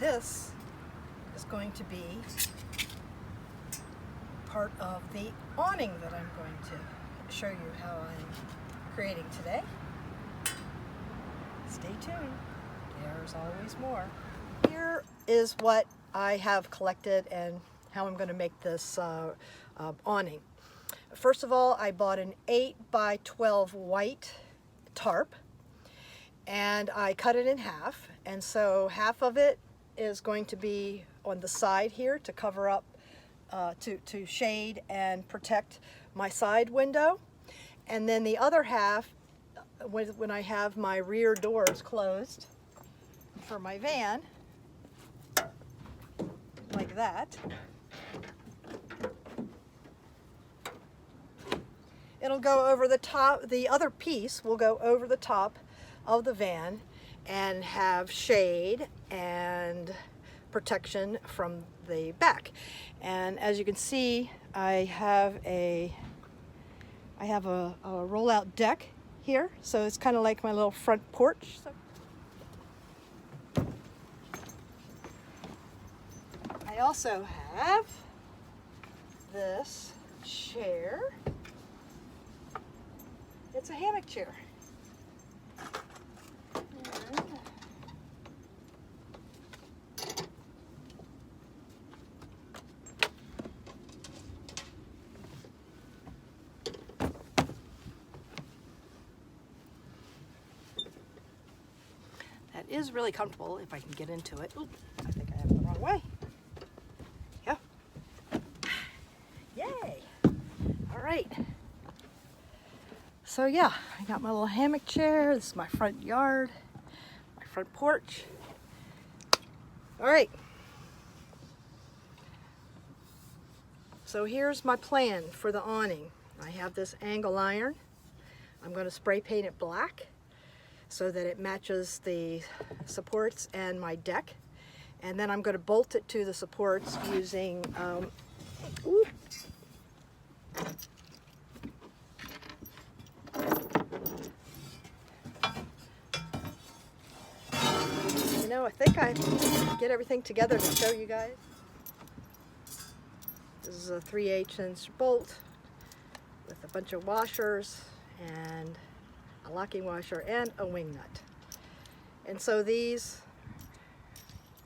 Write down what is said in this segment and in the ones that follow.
this is going to be part of the awning that I'm going to show you how I'm creating today. Stay tuned. There's always more. Here is what I have collected and how I'm going to make this awning. First of all, I bought an 8 by 12 white tarp and I cut it in half, and so half of it is going to be on the side here to cover up, to shade and protect my side window, and then the other half, when I have my rear doors closed for my van, like that, it'll go over the top. The other piece will go over the top of the van and have shade and protection from the back. And as you can see, I have a roll-out deck here, so it's kind of like my little front porch. So I also have this chair. It's a hammock chair. That is really comfortable if I can get into it. Oop, I think I have it the wrong way. Yeah. Yay! All right. So yeah, I got my little hammock chair. This is my front yard, my front porch. All right. So here's my plan for the awning. I have this angle iron. I'm going to spray paint it black so that it matches the supports and my deck. And then I'm going to bolt it to the supports using you know, I think I get everything together to show you guys. This is a 3/8" bolt with a bunch of washers and a locking washer and a wing nut. And so these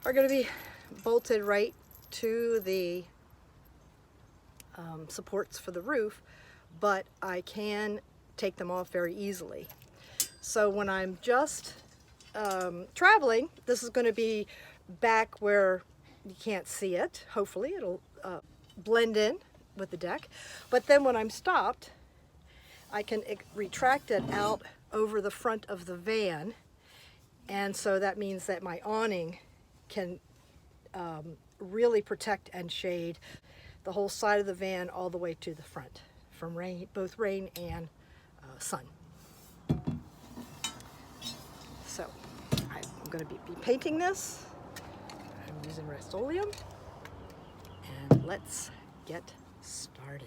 are going to be bolted right to the supports for the roof, but I can take them off very easily. So when I'm just traveling, this is going to be back where you can't see it. Hopefully it'll blend in with the deck. But then when I'm stopped, I can retract it out over the front of the van, and so that means that my awning can really protect and shade the whole side of the van all the way to the front from rain, both rain and sun. So I'm going to be painting this. I'm using Rust-Oleum, and let's get started.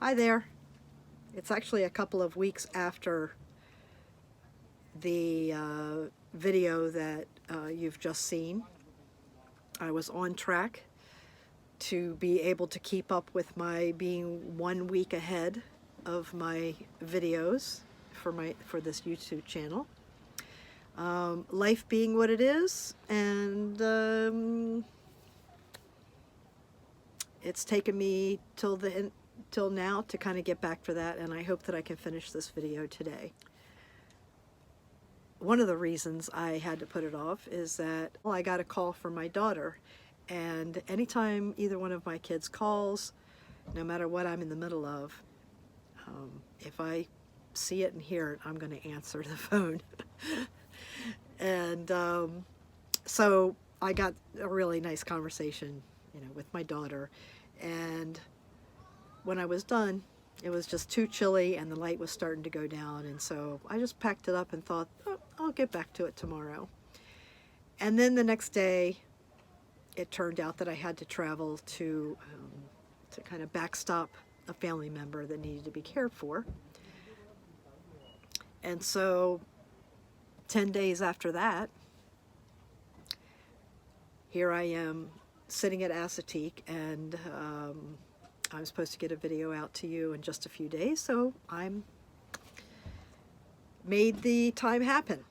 Hi there. It's actually a couple of weeks after the video that you've just seen. I was on track to be able to keep up with my being 1 week ahead of my videos for this YouTube channel. Life being what it is, and it's taken me till now to kind of get back to that, and I hope that I can finish this video today. One of the reasons I had to put it off is that, well, I got a call from my daughter, and anytime either one of my kids calls, no matter what I'm in the middle of, if I see it and hear it, I'm going to answer the phone. And so I got a really nice conversation, with my daughter, and when I was done, it was just too chilly and the light was starting to go down, and so I just packed it up and thought, oh, I'll get back to it tomorrow. And then the next day, it turned out that I had to travel to kind of backstop a family member that needed to be cared for. And so 10 days after that, here I am sitting at Assateague, and I'm supposed to get a video out to you in just a few days, so I'm made the time happen.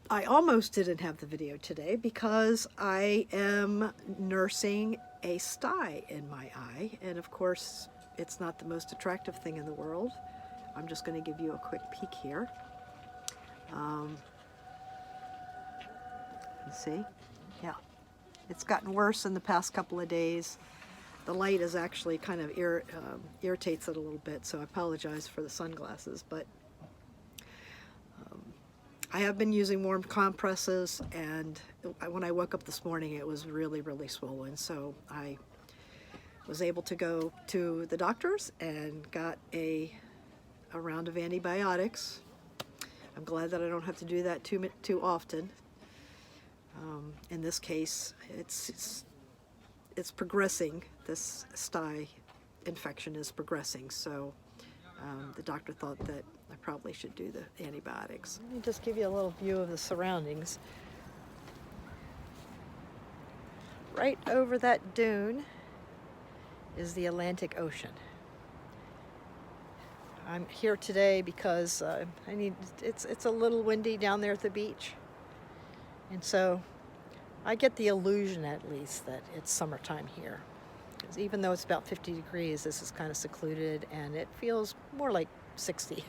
I almost didn't have the video today because I am nursing a sty in my eye, and of course it's not the most attractive thing in the world. I'm just going to give you a quick peek here. You see? Yeah. It's gotten worse in the past couple of days. The light is actually kind of irritates it a little bit, so I apologize for the sunglasses, but I have been using warm compresses, and when I woke up this morning it was really, really swollen, so I was able to go to the doctor's and got a round of antibiotics. I'm glad that I don't have to do that too often. In this case, it's progressing. This sty infection is progressing, so the doctor thought that I probably should do the antibiotics. Let me just give you a little view of the surroundings. Right over that dune is the Atlantic Ocean. I'm here today because it's a little windy down there at the beach, and so I get the illusion at least that it's summertime here. Because even though it's about 50 degrees, this is kind of secluded and it feels more like 60.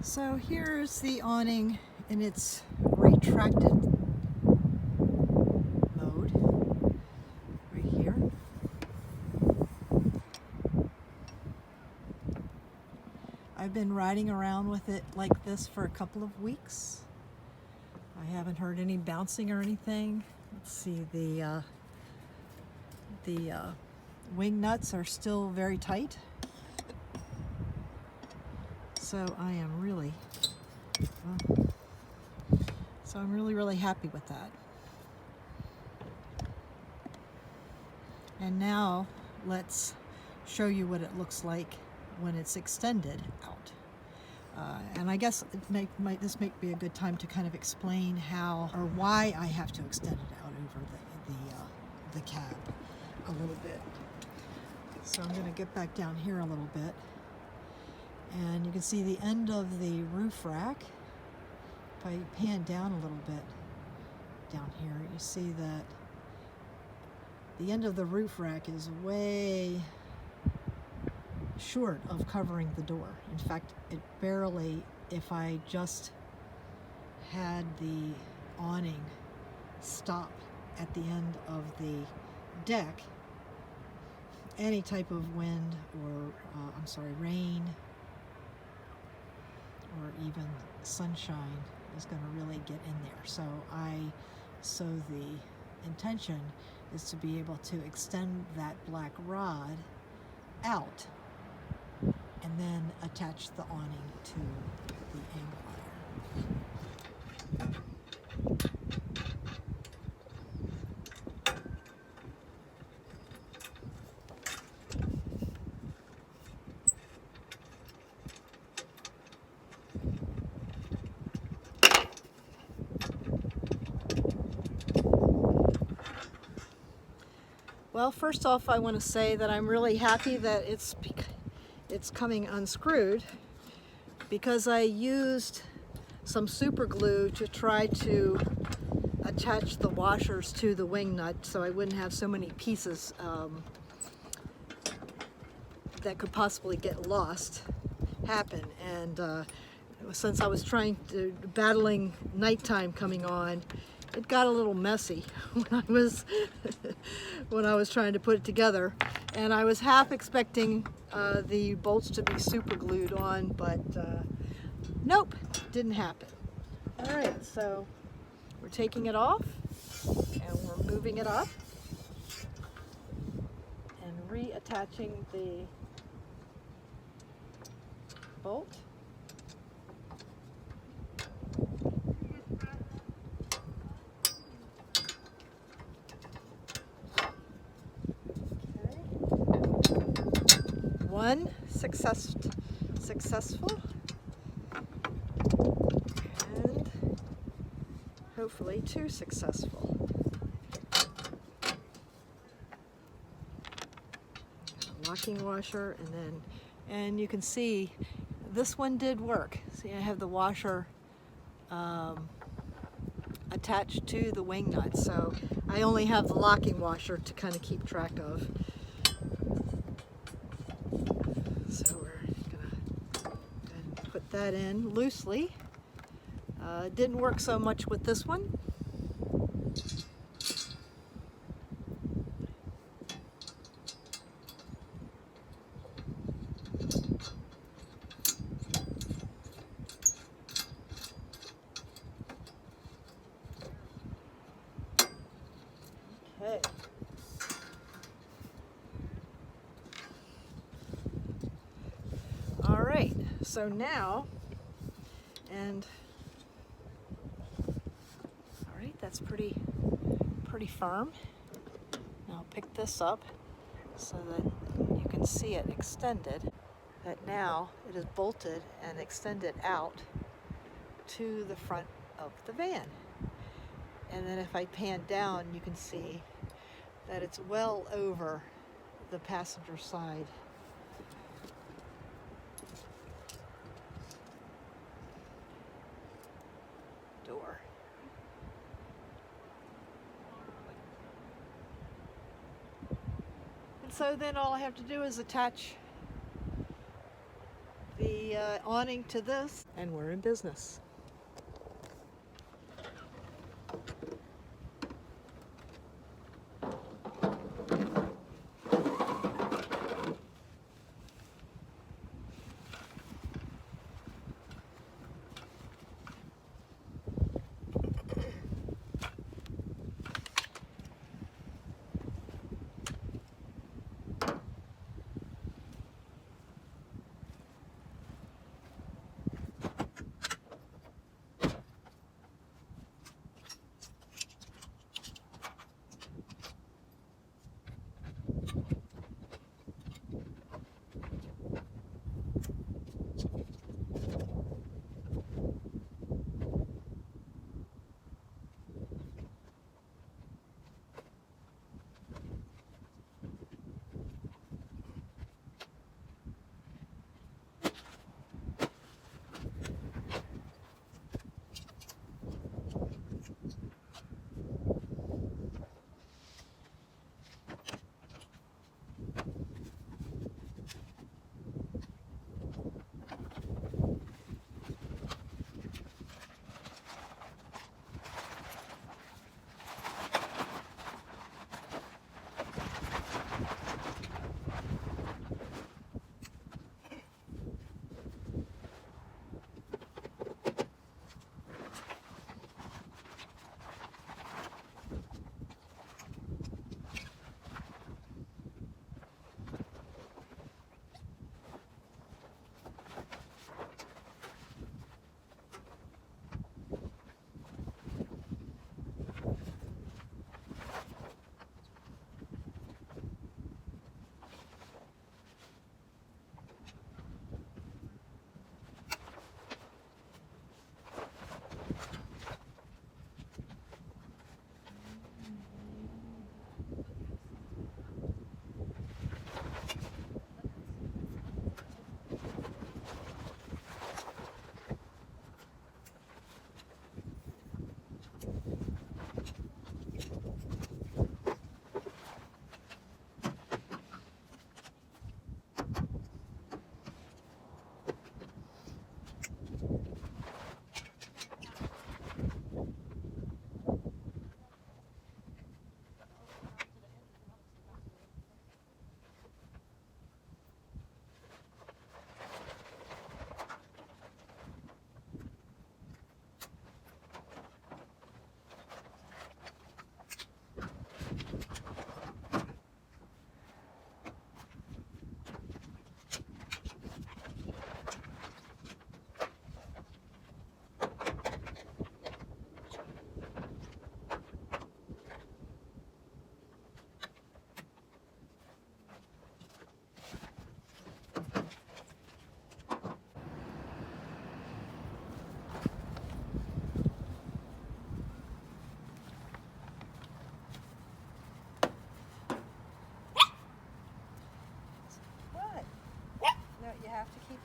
So here's the awning in its retracted mode, right here. I've been riding around with it like this for a couple of weeks. I haven't heard any bouncing or anything. Let's see, the wing nuts are still very tight. So I'm really really happy with that. And now let's show you what it looks like when it's extended out. And I guess this might be a good time to kind of explain how or why I have to extend it out over the cab a little bit. So I'm going to get back down here a little bit. And you can see the end of the roof rack. If I pan down a little bit down here, you see that the end of the roof rack is way short of covering the door. In fact, it barely, if I just had the awning stop at the end of the deck, any type of wind or, rain or even sunshine is going to really get in there. So the intention is to be able to extend that black rod out and then attach the awning to the angle iron. Well, first off, I want to say that I'm really happy that it's coming unscrewed, because I used some super glue to try to attach the washers to the wing nut so I wouldn't have so many pieces that could possibly get lost happen. And since I was battling nighttime coming on, it got a little messy when I was trying to put it together, and I was half expecting the bolts to be super glued on, but nope, didn't happen. All right, so we're taking it off and we're moving it up and reattaching the bolt. One successful, and hopefully 2 successful. Locking washer, and you can see this one did work. See, I have the washer attached to the wing nut, so I only have the locking washer to kind of keep track of. So we're gonna go ahead and put that in loosely. Didn't work so much with this one. Okay. All right, so now, all right, that's pretty firm. Now pick this up so that you can see it extended, that now it is bolted and extended out to the front of the van. And then if I pan down, you can see that it's well over the passenger side door. And so then all I have to do is attach the awning to this, and we're in business.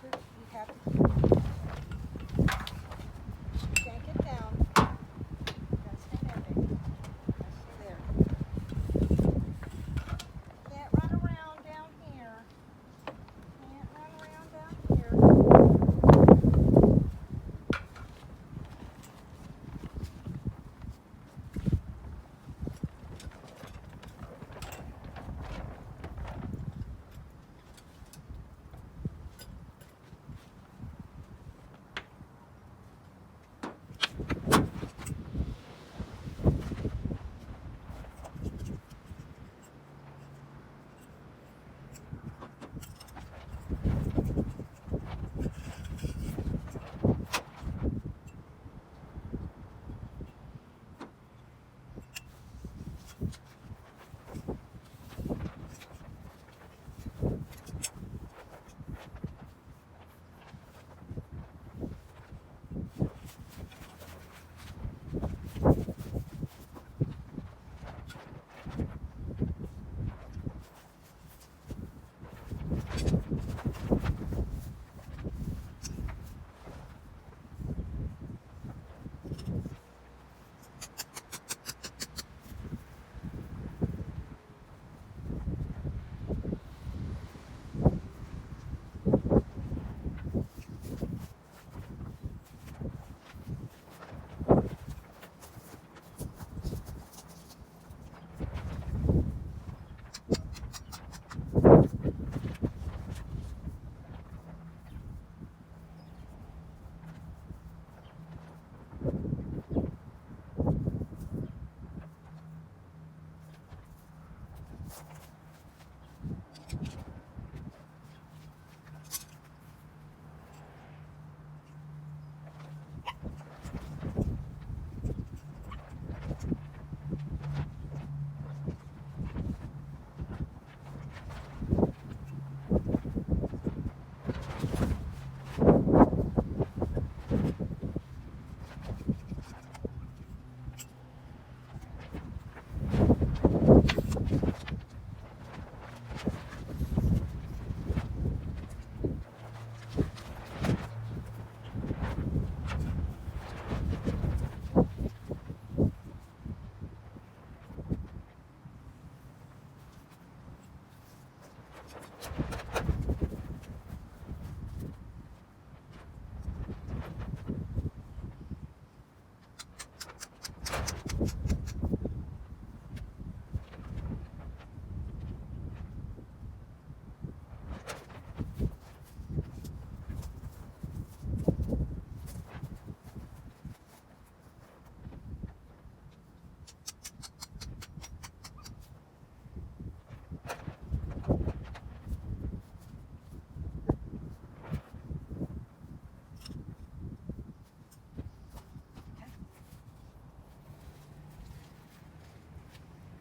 You have to yank it down. You gotta stay there, baby. You gotta stay there. Can't run around down here. Can't run around down here.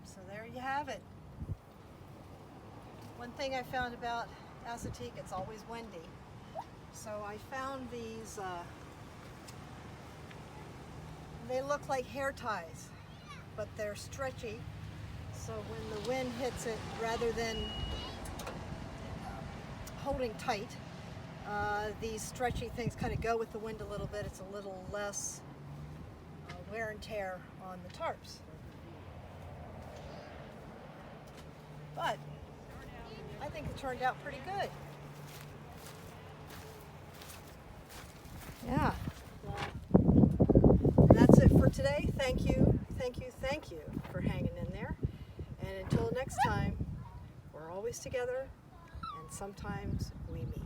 So there you have it. One thing I found about Assateague, it's always windy. So I found these, they look like hair ties, but they're stretchy. So when the wind hits it, rather than holding tight, these stretchy things kind of go with the wind a little bit. It's a little less wear and tear on the tarps. But I think it turned out pretty good. Yeah. That's it for today. Thank you, thank you, thank you for hanging in there. And until next time, we're always together, and sometimes we meet.